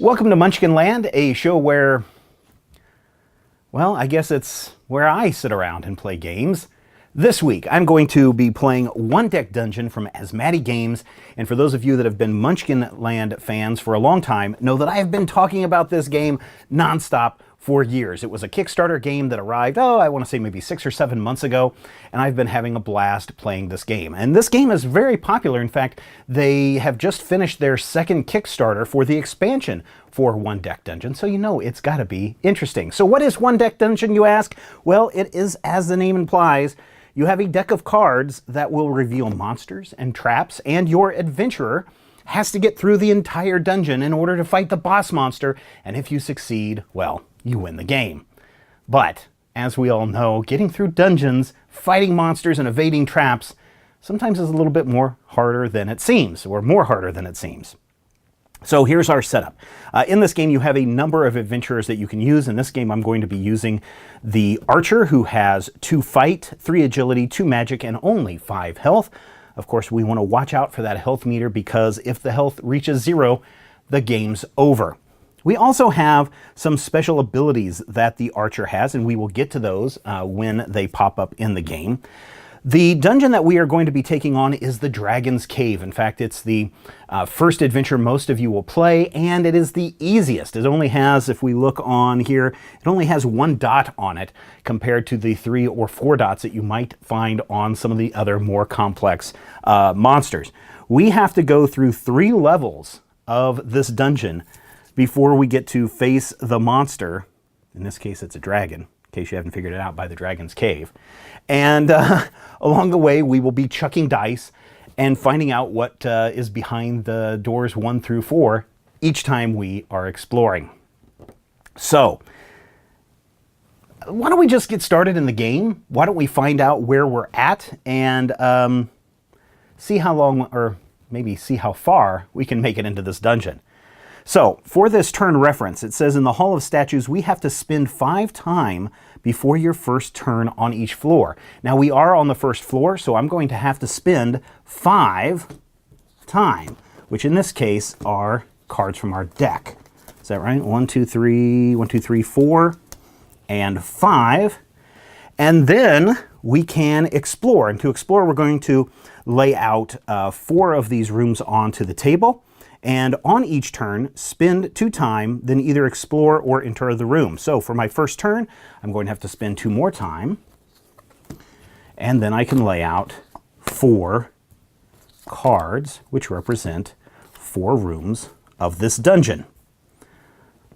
Welcome to Munchkin Land, a show where, well, I guess it's where I sit around and play games. This week, I'm going to be playing One Deck Dungeon from Asmati Games, and for those of you that have been Munchkin Land fans for a long time, know that I have been talking about this game nonstop for years. It was a Kickstarter game that arrived, I want to say maybe 6 or 7 months ago, and I've been having a blast playing this game. And this game is very popular. In fact, they have just finished their second Kickstarter for the expansion for One Deck Dungeon, so you know it's got to be interesting. So what is One Deck Dungeon, you ask? Well, it is, as the name implies, you have a deck of cards that will reveal monsters and traps, and your adventurer has to get through the entire dungeon in order to fight the boss monster, and if you succeed, well, you win the game. But, as we all know, getting through dungeons, fighting monsters, and evading traps sometimes is a little bit more harder than it seems, or more harder than it seems. So here's our setup. In this game, you have a number of adventurers that you can use. In this game, I'm going to be using the Archer, who has 2 fight, 3 agility, 2 magic, and only 5 health. Of course, we want to watch out for that health meter, because if the health reaches 0, the game's over. We also have some special abilities that the Archer has, and we will get to those when they pop up in the game. The dungeon that we are going to be taking on is the Dragon's Cave. In fact, it's the first adventure most of you will play, and it is the easiest. It only has, if we look on here, it only has 1 dot on it compared to the 3 or 4 dots that you might find on some of the other more complex monsters. We have to go through 3 levels of this dungeon before we get to face the monster. In this case, it's a dragon, in case you haven't figured it out by the Dragon's Cave. And along the way, we will be chucking dice and finding out what is behind the doors 1 through 4 each time we are exploring. So, why don't we just get started in the game? Why don't we find out where we're at and see how long, or maybe see how far we can make it into this dungeon. So, for this turn reference, it says in the Hall of Statues, we have to spend 5 time before your first turn on each floor. Now, we are on the first floor, so I'm going to have to spend 5 time, which in this case are cards from our deck. Is that right? 1, 2, 3, 1, 2, 3, 4, and 5. And then we can explore. And to explore, we're going to lay out 4 of these rooms onto the table. And on each turn, spend 2 time, then either explore or enter the room. So for my first turn, I'm going to have to spend 2 more time. And then I can lay out 4 cards, which represent 4 rooms of this dungeon.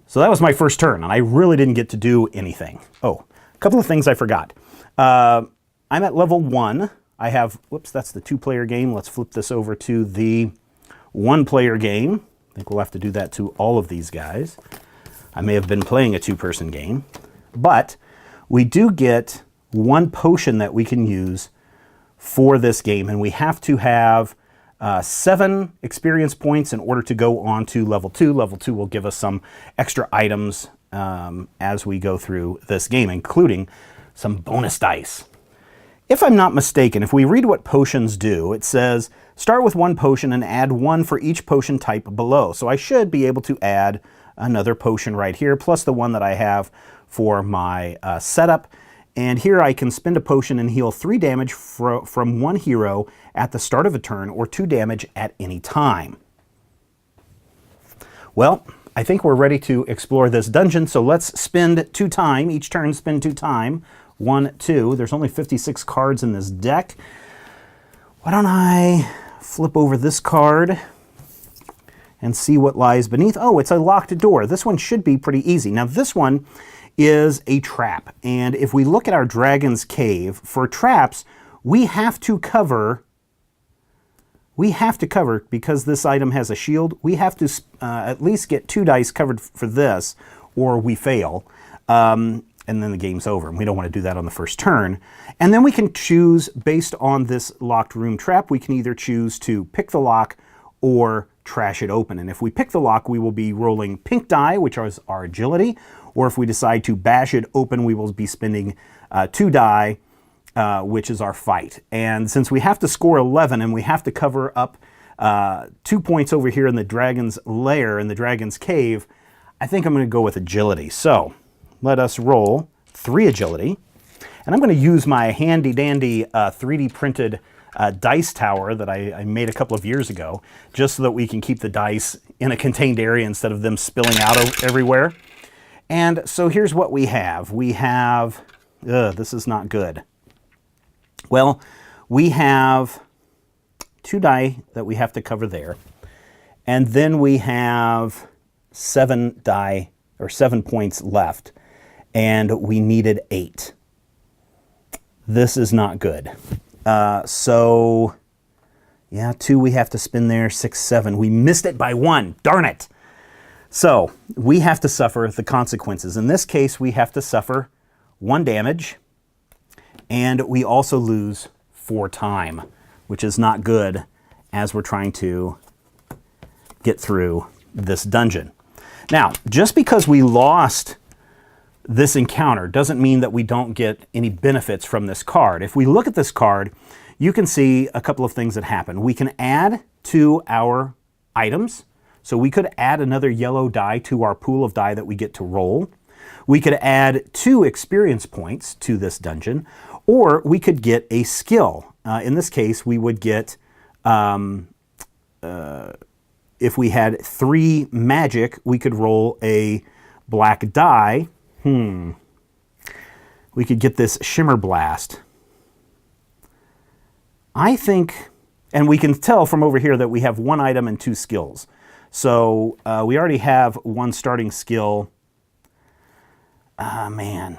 So that was my first turn, and I really didn't get to do anything. Oh, a couple of things I forgot. I'm at level 1. I have, whoops, that's the 2-player game. Let's flip this over to the 1-player game. I think we'll have to do that to all of these guys. I may have been playing a 2-person game, but we do get 1 potion that we can use for this game, and we have to have 7 experience points in order to go on to level 2. Level 2 will give us some extra items as we go through this game, including some bonus dice. If I'm not mistaken, if we read what potions do, it says, start with 1 potion and add 1 for each potion type below. So I should be able to add another potion right here, plus the 1 that I have for my setup. And here I can spend a potion and heal 3 damage from 1 hero at the start of a turn, or 2 damage at any time. Well, I think we're ready to explore this dungeon, so let's spend 2 time. Each turn, spend 2 time. 1, 2. There's only 56 cards in this deck. Why don't I flip over this card and see what lies beneath? Oh, it's a locked door. This one should be pretty easy. Now, this one is a trap. And if we look at our Dragon's Cave, for traps, we have to cover, because this item has a shield, we have to at least get 2 dice covered for this, or we fail. And then the game's over, and we don't want to do that on the first turn. And then we can choose, based on this locked room trap, we can either choose to pick the lock or trash it open. And if we pick the lock, we will be rolling pink die, which is our agility, or if we decide to bash it open, we will be spending 2 die, which is our fight. And since we have to score 11 and we have to cover up 2 points over here in the dragon's lair, in the Dragon's Cave, I think I'm going to go with agility. So let us roll 3 agility. And I'm going to use my handy dandy 3D printed dice tower that I made a couple of years ago, just so that we can keep the dice in a contained area instead of them spilling out everywhere. And so here's what we have. We have, this is not good. Well, we have 2 die that we have to cover there. And then we have 7 die, or 7 points left. And we needed 8. This is not good. So, yeah, 2 we have to spin there, 6, 7. We missed it by 1. Darn it. So, we have to suffer the consequences. In this case, we have to suffer 1 damage. And we also lose 4 time, which is not good as we're trying to get through this dungeon. Now, just because we lost this encounter doesn't mean that we don't get any benefits from this card. If we look at this card, you can see a couple of things that happen. We can add to our items. So we could add another yellow die to our pool of die that we get to roll. We could add 2 experience points to this dungeon, or we could get a skill. In this case, we would get, if we had 3 magic, we could roll a black die. We could get this Shimmer Blast. I think, and we can tell from over here that we have 1 item and 2 skills. So we already have 1 starting skill. Man.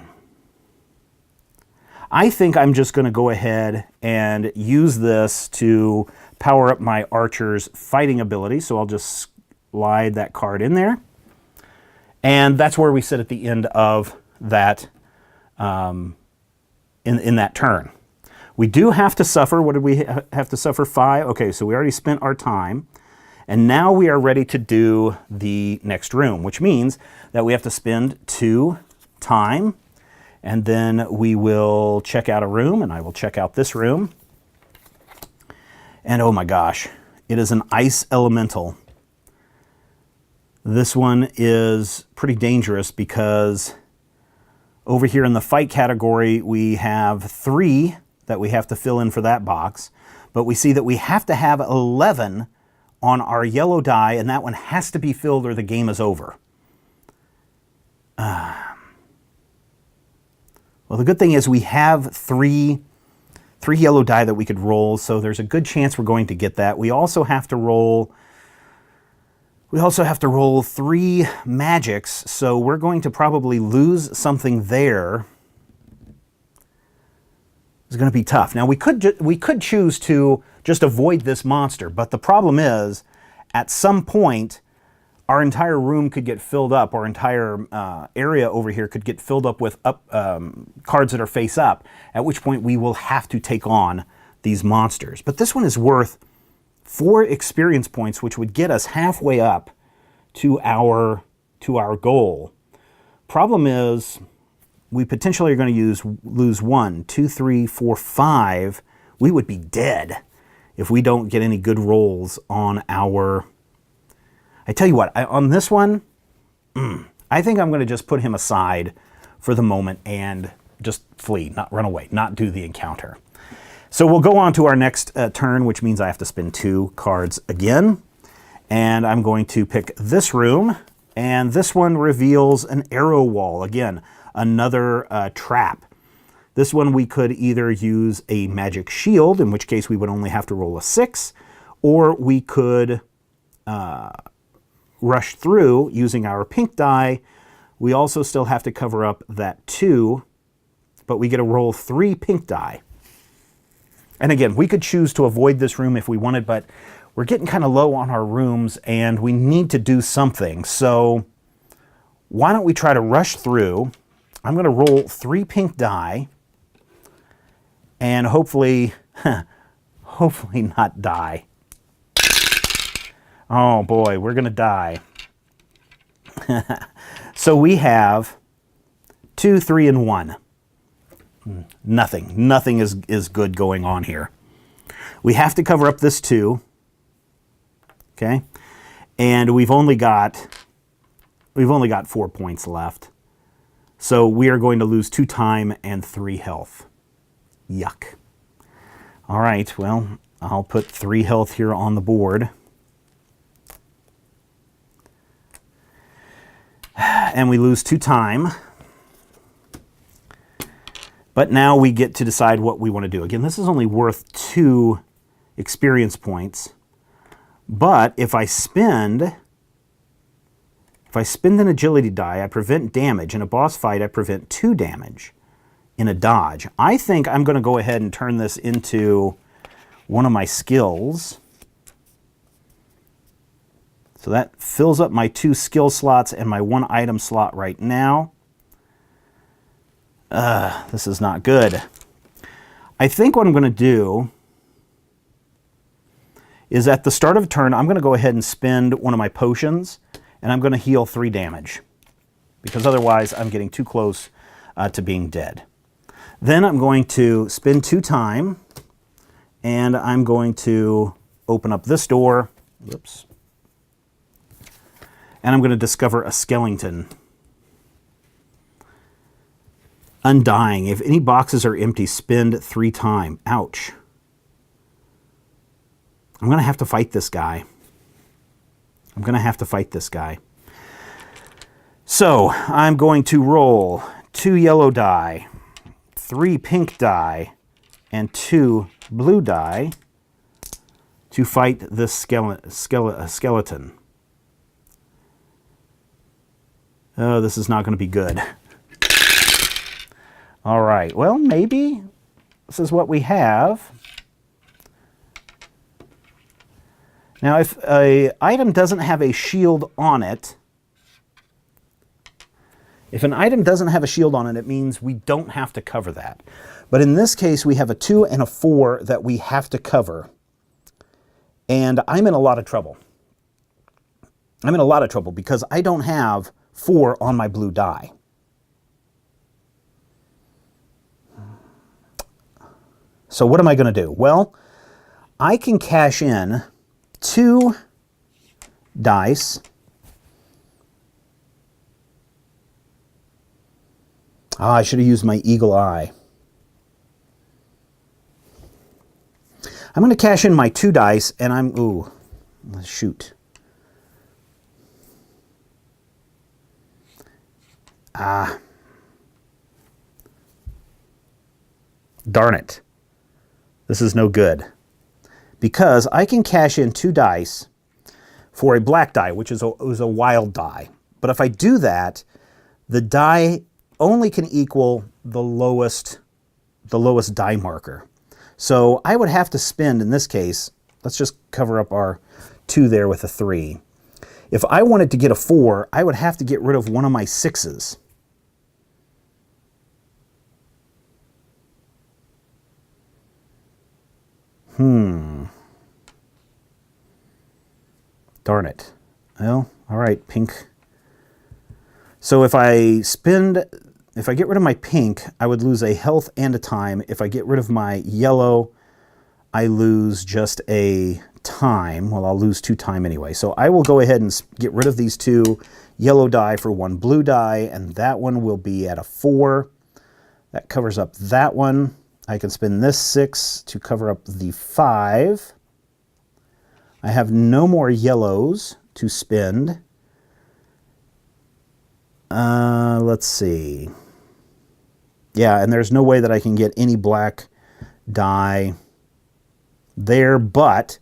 I think I'm just going to go ahead and use this to power up my archer's fighting ability. So I'll just slide that card in there. And that's where we sit at the end of that, in that turn. We do have to suffer. What did we have to suffer? 5. Okay, so we already spent our time. And now we are ready to do the next room, which means that we have to spend 2 time. And then we will check out a room, and I will check out this room. And oh my gosh, it is an ice elemental. This one is pretty dangerous because over here in the fight category, we have 3 that we have to fill in for that box. But we see that we have to have 11 on our yellow die, and that one has to be filled or the game is over. Well, the good thing is we have 3 yellow die that we could roll, so there's a good chance we're going to get that. We also have to roll 3 magics, so we're going to probably lose something there. It's going to be tough. Now, we could choose to just avoid this monster, but the problem is, at some point, our entire room could get filled up, our entire area over here could get filled up with cards that are face up, at which point we will have to take on these monsters. But this one is worth 4 experience points, which would get us halfway up to our goal. Problem is, we potentially are going to lose 1, 2, 3, 4, 5. We would be dead if we don't get any good rolls on our... I tell you what, on this one, I think I'm going to just put him aside for the moment and just flee, not run away, not do the encounter. So we'll go on to our next turn, which means I have to spin 2 cards again. And I'm going to pick this room, and this one reveals an arrow wall. Again, another trap. This one we could either use a magic shield, in which case we would only have to roll a 6, or we could rush through using our pink die. We also still have to cover up that 2, but we get to roll 3 pink die. And again, we could choose to avoid this room if we wanted, but we're getting kind of low on our rooms and we need to do something. So why don't we try to rush through? I'm going to roll 3 pink die and hopefully, hopefully not die. Oh boy, we're going to die. So we have 2, 3, and 1. Nothing is good going on here. We have to cover up this 2. Okay? And we've only got we've only got 4 points left. So we are going to lose 2 time and 3 health. Yuck. All right, well, I'll put 3 health here on the board. And we lose 2 time. But now we get to decide what we want to do. Again, this is only worth 2 experience points. But if I spend an agility die, I prevent damage. In a boss fight, I prevent 2 damage in a dodge. I think I'm going to go ahead and turn this into one of my skills. So that fills up my 2 skill slots and my 1 item slot right now. This is not good. I think what I'm going to do is at the start of a turn, I'm going to go ahead and spend one of my potions, and I'm going to heal 3 damage, because otherwise I'm getting too close to being dead. Then I'm going to spend 2 time, and I'm going to open up this door. Whoops. And I'm going to discover a skeleton. Undying. If any boxes are empty, spend 3 time. Ouch. I'm going to have to fight this guy. I'm going to have to fight this guy. So I'm going to roll 2 yellow die, 3 pink die, and 2 blue die to fight this skeleton. Oh, this is not going to be good. All right, well, maybe this is what we have. Now, if an item doesn't have a shield on it, it means we don't have to cover that. But in this case, we have a 2 and a 4 that we have to cover. And I'm in a lot of trouble. I'm in a lot of trouble because I don't have 4 on my blue die. So what am I going to do? Well, I can cash in 2 dice. I should have used my eagle eye. I'm going to cash in my 2 dice, and ooh, shoot. Darn it. This is no good. Because I can cash in 2 dice for a black die, which is a wild die. But if I do that, the die only can equal the lowest die marker. So I would have to spend, in this case, let's just cover up our 2 there with a 3. If I wanted to get a 4, I would have to get rid of one of my 6s. Darn it. Well, all right, pink. So if I get rid of my pink, I would lose a health and a time. If I get rid of my yellow, I lose just a time. Well, I'll lose 2 time anyway. So I will go ahead and get rid of these 2 yellow die for 1 blue die, and that one will be at a 4. That covers up that one. I can spend this 6 to cover up the 5. I have no more yellows to spend. Let's see. Yeah, and there's no way that I can get any black die there, but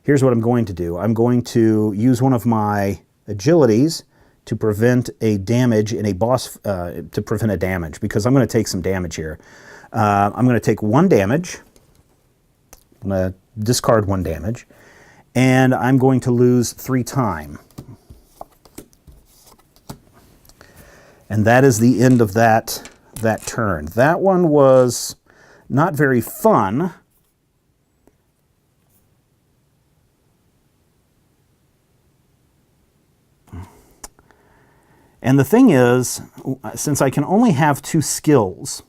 here's what I'm going to do. I'm going to use one of my agilities to prevent a damage in a boss, to prevent a damage, because I'm going to take some damage here. I'm going to take 1 damage. I'm going to discard 1 damage. And I'm going to lose 3 time. And that is the end of that turn. That one was not very fun. And the thing is, since I can only have 2 skills,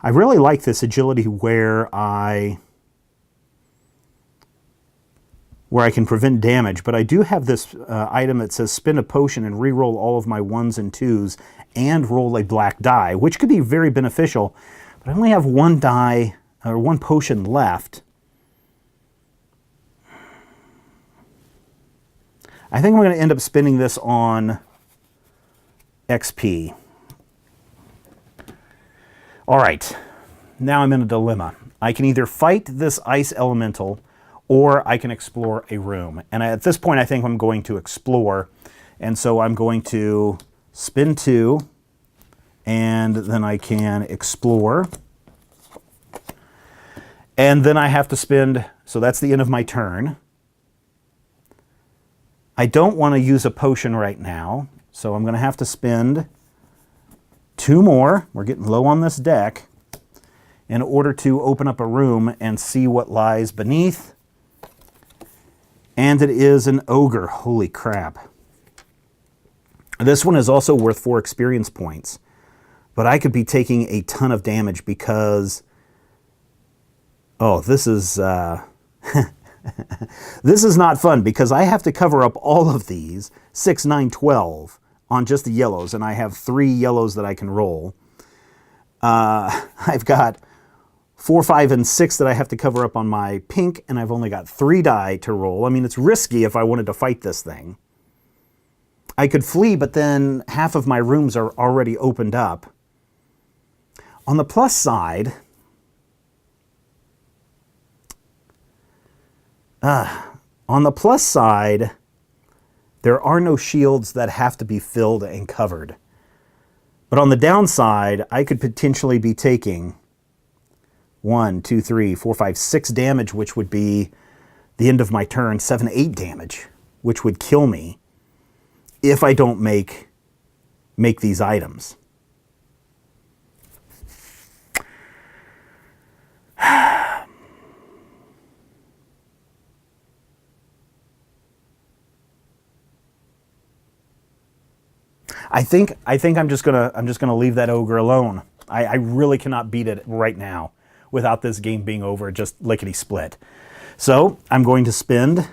I really like this agility where I where I can prevent damage, but I do have this item that says spend a potion and re-roll all of my 1s and 2s and roll a black die, which could be very beneficial, but I only have 1 die, or 1 potion left. I think I'm going to end up spending this on XP. All right, now I'm in a dilemma. I can either fight this ice elemental or I can explore a room. And at this point, I think I'm going to explore. And so I'm going to spin 2, and then I can explore. And then I have to spend, so that's the end of my turn. I don't want to use a potion right now, so I'm going to have to spend 2 more. We're getting low on this deck in order to open up a room and see what lies beneath. And it is an ogre. Holy crap. This one is also worth 4 experience points, but I could be taking a ton of damage because, oh, this is this is not fun because I have to cover up all of these 6, 9, 12 on just the yellows, and I have 3 yellows that I can roll. I've got 4, 5, and 6 that I have to cover up on my pink, and I've only got 3 die to roll. I mean, it's risky if I wanted to fight this thing. I could flee, but then half of my rooms are already opened up. On the plus side, there are no shields that have to be filled and covered. But on the downside, I could potentially be taking 1, 2, 3, 4, 5, 6 damage, which would be the end of my turn, 7, 8 damage, which would kill me if I don't make these items. I think I'm just gonna leave that ogre alone. I really cannot beat it right now without this game being over, just lickety split. So I'm going to spend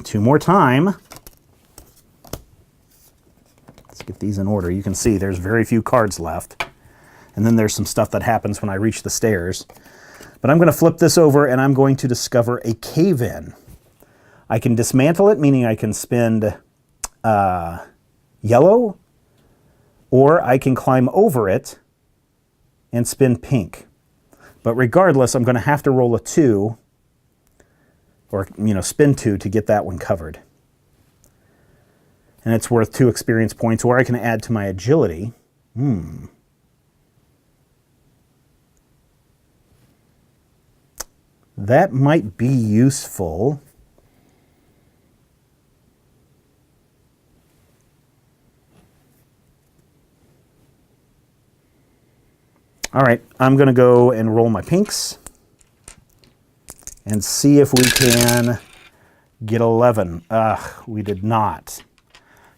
2 more time. Let's get these in order. You can see there's very few cards left. And then there's some stuff that happens when I reach the stairs. But I'm going to flip this over and I'm going to discover a cave-in. I can dismantle it, meaning I can spend yellow, or I can climb over it and spin pink. But regardless, I'm going to have to roll a 2, or spin 2 to get that one covered. And it's worth 2 experience points, or I can add to my agility. That might be useful. All right, I'm going to go and roll my pinks and see if we can get 11. We did not.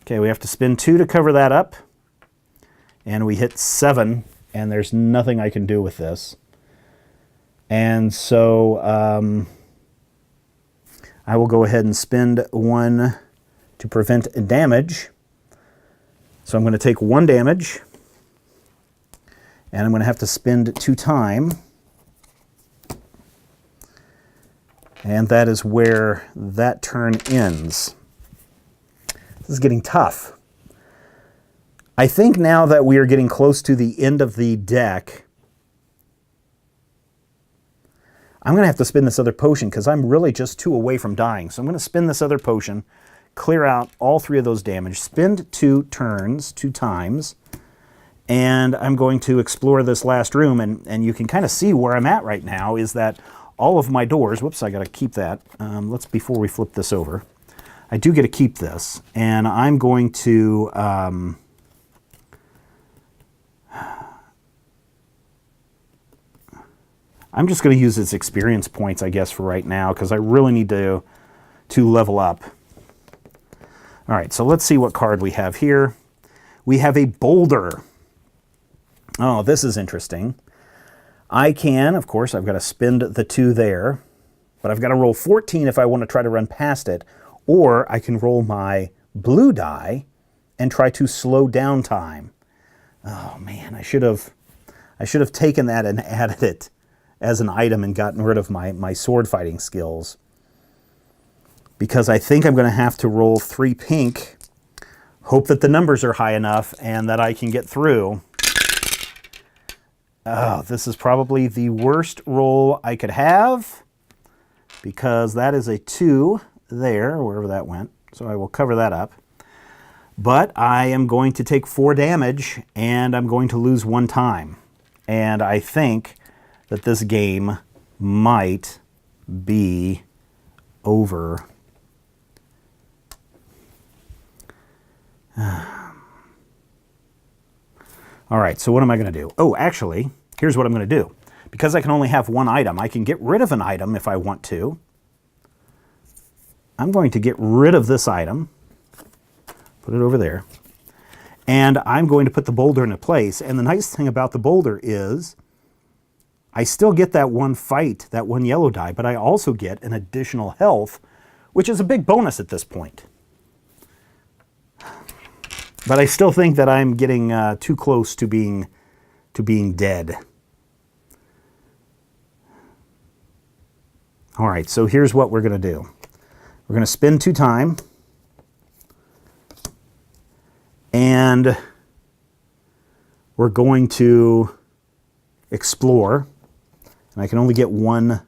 Okay, we have to spin 2 to cover that up. And we hit 7, and there's nothing I can do with this. And so I will go ahead and spend 1 to prevent damage. So I'm going to take 1 damage. And I'm going to have to spend 2 time. And that is where that turn ends. This is getting tough. I think now that we are getting close to the end of the deck, I'm going to have to spin this other potion because I'm really just 2 away from dying. So I'm going to spin this other potion, clear out all 3 of those damage, spend 2 turns, 2 times, and I'm going to explore this last room. And you can kind of see where I'm at right now is that all of my doors, whoops, I got to keep that. Before we flip this over, I do get to keep this. And I'm going to, I'm just going to use its experience points, I guess, for right now, because I really need to level up. All right, so let's see what card we have here. We have a boulder. Oh, this is interesting. I can, of course, I've got to spend the 2 there, but I've got to roll 14 if I want to try to run past it, or I can roll my blue die and try to slow down time. Oh man, I should have taken that and added it as an item and gotten rid of my sword fighting skills. Because I think I'm going to have to roll 3 pink, hope that the numbers are high enough and that I can get through. Oh, this is probably the worst roll I could have, because that is a 2 there, wherever that went. So I will cover that up. But I am going to take 4 damage, and I'm going to lose 1 time. And I think that this game might be over. All right, so what am I going to do? Oh, actually, here's what I'm going to do. Because I can only have 1 item, I can get rid of an item if I want to. I'm going to get rid of this item. Put it over there. And I'm going to put the boulder into place. And the nice thing about the boulder is I still get that 1 fight, that 1 yellow die, but I also get an additional health, which is a big bonus at this point. But I still think that I'm getting too close to being dead. All right, so here's what we're going to do. We're going to spend 2 time. And we're going to explore. And I can only get 1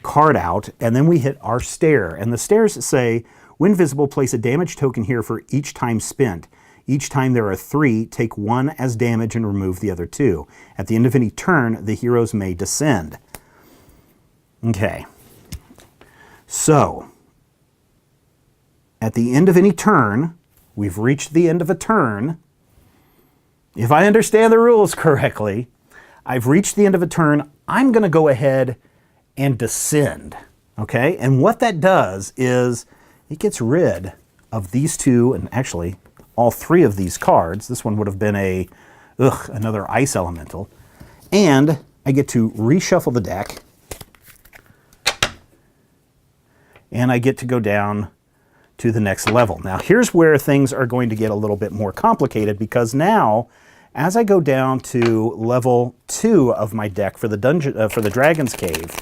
card out. And then we hit our stair. And the stairs say, when visible, place a damage token here for each time spent. Each time there are 3, take 1 as damage and remove the other 2. At the end of any turn, the heroes may descend. Okay. So, at the end of any turn, we've reached the end of a turn. If I understand the rules correctly, I've reached the end of a turn. I'm going to go ahead and descend. Okay? And what that does is it gets rid of these 2, and actually all 3 of these cards. This one would have been another ice elemental. And I get to reshuffle the deck. And I get to go down to the next level. Now here's where things are going to get a little bit more complicated, because now as I go down to level 2 of my deck for the dungeon for the Dragon's Cave,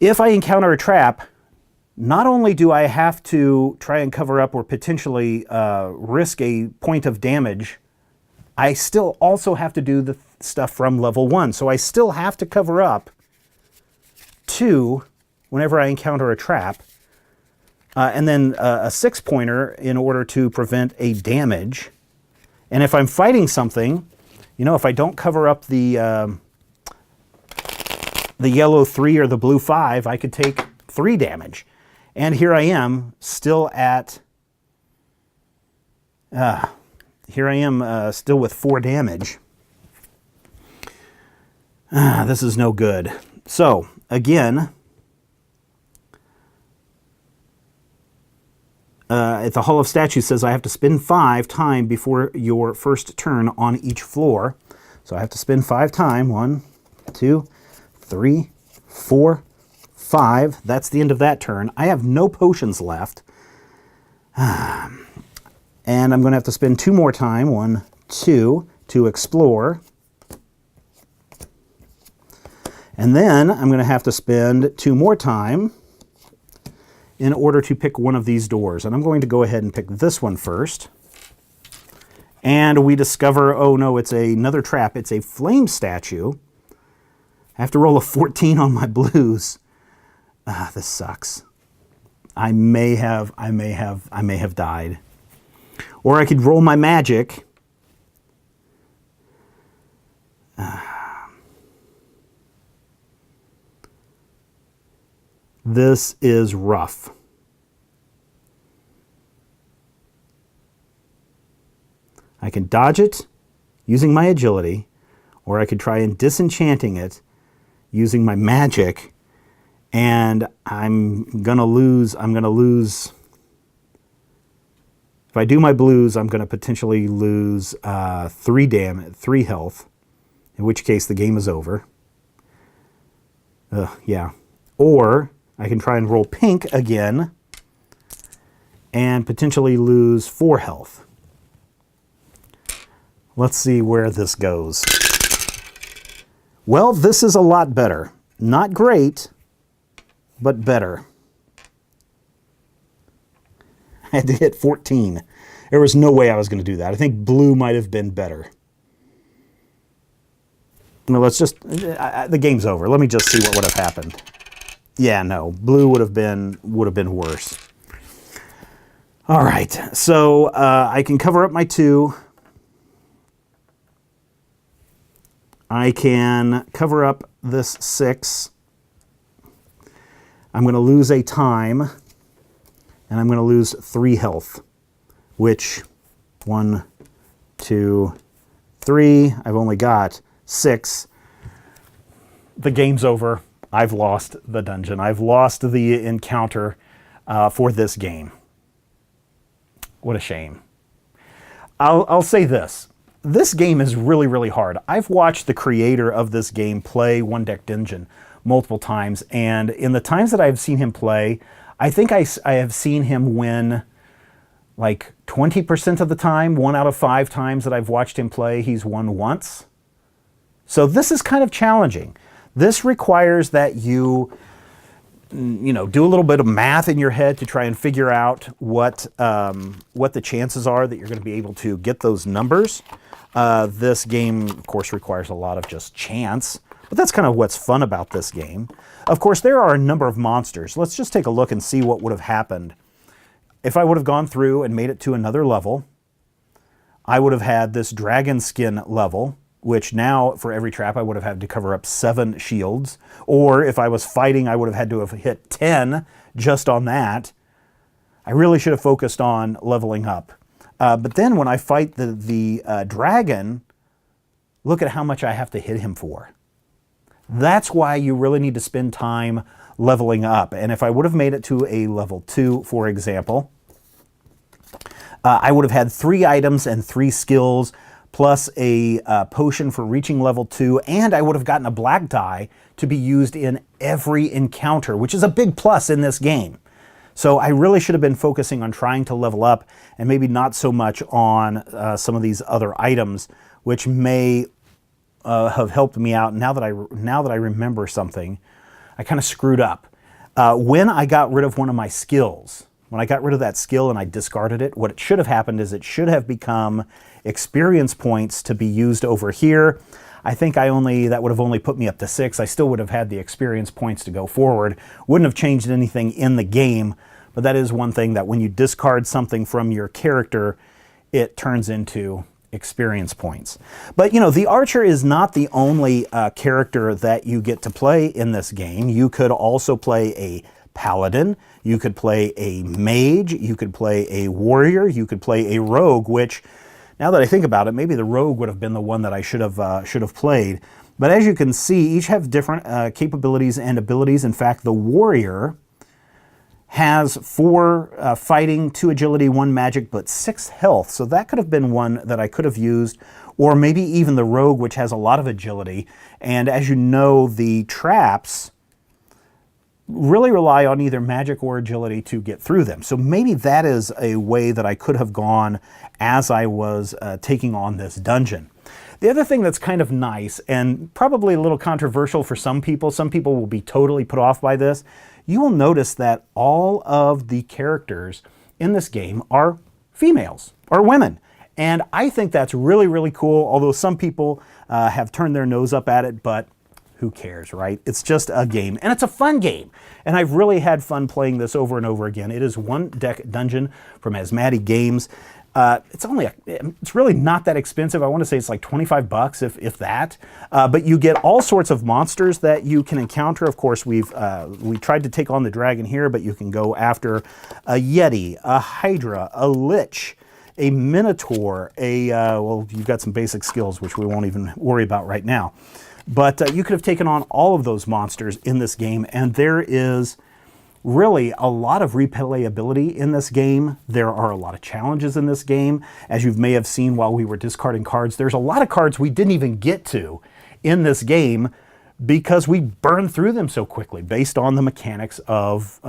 if I encounter a trap, not only do I have to try and cover up or potentially risk a point of damage, I still also have to do the stuff from level 1. So I still have to cover up 2 whenever I encounter a trap, and then a 6-pointer in order to prevent a damage. And if I'm fighting something, if I don't cover up the yellow 3 or the blue 5, I could take 3 damage. And here I am, still at... still with 4 damage. This is no good. So, again... at the Hall of Statues says I have to spend 5 time before your first turn on each floor. So I have to spend 5 time. 1, 2, 3, 4, 5. That's the end of that turn. I have no potions left. And I'm going to have to spend 2 more time. 1, 2, to explore. And then I'm going to have to spend 2 more time in order to pick one of these doors. And I'm going to go ahead and pick this one first. And we discover, oh no, it's another trap. It's a flame statue. I have to roll a 14 on my blues. This sucks. I may have died. Or I could roll my magic. This is rough. I can dodge it using my agility, or I could try and disenchanting it using my magic, and I'm gonna lose. If I do my blues, I'm gonna potentially lose 3 health, in which case the game is over. Yeah. Or I can try and roll pink again and potentially lose 4 health. Let's see where this goes. Well, this is a lot better. Not great, but better. I had to hit 14. There was no way I was going to do that. I think blue might have been better. No, let's just... the game's over. Let me just see what would have happened. Yeah, no. Blue would have been worse. All right. So I can cover up my 2. I can cover up this 6. I'm going to lose a time, and I'm going to lose 3 health, which 1, 2, 3. I've only got 6. The game's over. I've lost the dungeon. I've lost the encounter for this game. What a shame. I'll say this. This game is really, really hard. I've watched the creator of this game play One Deck Dungeon multiple times, and in the times that I've seen him play, I think I have seen him win like 20% of the time. 1 out of 5 times that I've watched him play, he's won once. So this is kind of challenging. This requires that you do a little bit of math in your head to try and figure out what the chances are that you're going to be able to get those numbers. This game, of course, requires a lot of just chance, but that's kind of what's fun about this game. Of course, there are a number of monsters. Let's just take a look and see what would have happened. If I would have gone through and made it to another level, I would have had this dragon skin level, which now for every trap I would have had to cover up 7 shields. Or if I was fighting, I would have had to have hit 10 just on that. I really should have focused on leveling up. But then when I fight the dragon, look at how much I have to hit him for. That's why you really need to spend time leveling up. And if I would have made it to a level 2, for example, I would have had 3 items and 3 skills, plus a potion for reaching level 2, and I would have gotten a black die to be used in every encounter, which is a big plus in this game. So I really should have been focusing on trying to level up and maybe not so much on some of these other items, which may have helped me out. Now that I remember something, I kind of screwed up. When I got rid of one of my skills, when I got rid of that skill and I discarded it, what it should have happened is it should have become experience points to be used over here. I think that would have only put me up to 6. I still would have had the experience points to go forward. Wouldn't have changed anything in the game, but that is one thing, that when you discard something from your character, it turns into experience points. But the archer is not the only character that you get to play in this game. You could also play a paladin, you could play a mage, you could play a warrior, you could play a rogue, which, now that I think about it, maybe the rogue would have been the one that I should have played. But as you can see, each have different capabilities and abilities. In fact, the warrior has 4 fighting, 2 agility, 1 magic, but 6 health. So that could have been one that I could have used. Or maybe even the rogue, which has a lot of agility. And as you know, the traps really rely on either magic or agility to get through them. So maybe that is a way that I could have gone as I was taking on this dungeon. The other thing that's kind of nice, and probably a little controversial for some people will be totally put off by this, you will notice that all of the characters in this game are females, or women. And I think that's really, really cool, although some people have turned their nose up at it, but who cares, right? It's just a game, and it's a fun game. And I've really had fun playing this over and over again. It is One Deck Dungeon from Asmati Games. It's really not that expensive. I want to say it's like 25 bucks, if that. But you get all sorts of monsters that you can encounter. Of course, we tried to take on the dragon here, but you can go after a yeti, a hydra, a lich, a minotaur, well, you've got some basic skills, which we won't even worry about right now. But you could have taken on all of those monsters in this game, and there is really a lot of replayability in this game. There are a lot of challenges in this game. As you may have seen while we were discarding cards, there's a lot of cards we didn't even get to in this game because we burn through them so quickly based on the mechanics of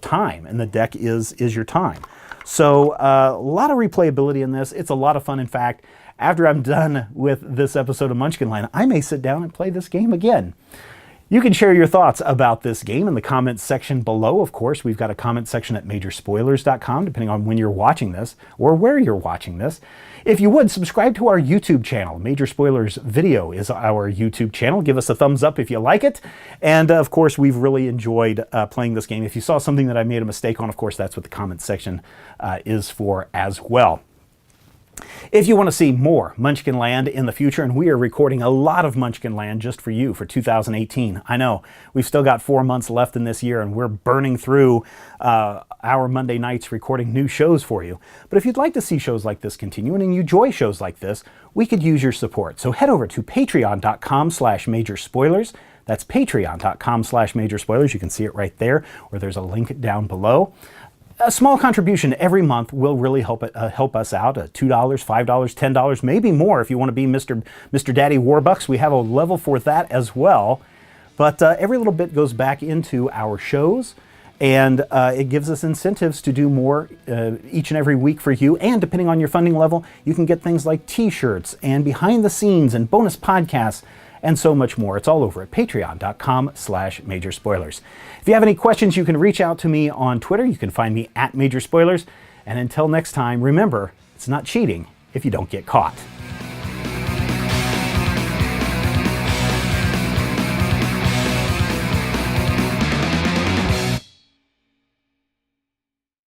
time, and the deck is your time. So a lot of replayability in this. It's a lot of fun. In fact, after I'm done with this episode of Munchkin Land, I may sit down and play this game again. You can share your thoughts about this game in the comments section below. Of course, we've got a comment section at majorspoilers.com, depending on when you're watching this or where you're watching this. If you would, subscribe to our YouTube channel. Major Spoilers Video is our YouTube channel. Give us a thumbs up if you like it. And of course, we've really enjoyed playing this game. If you saw something that I made a mistake on, of course, that's what the comment section is for as well. If you want to see more Munchkin Land in the future, and we are recording a lot of Munchkin Land just for you for 2018. I know, we've still got 4 months left in this year, and we're burning through our Monday nights recording new shows for you. But if you'd like to see shows like this continue, and you enjoy shows like this, we could use your support. So head over to patreon.com/majorspoilers. That's patreon.com/majorspoilers. You can see it right there, or there's a link down below. A small contribution every month will really help us out. $2, $5, $10, maybe more if you want to be Mr. Daddy Warbucks. We have a level for that as well. But every little bit goes back into our shows, and it gives us incentives to do more each and every week for you. And depending on your funding level, you can get things like t-shirts and behind the scenes and bonus podcasts and so much more. It's all over at patreon.com/majorspoilers. If you have any questions, you can reach out to me on Twitter. You can find me at Major Spoilers. And until next time, remember, it's not cheating if you don't get caught.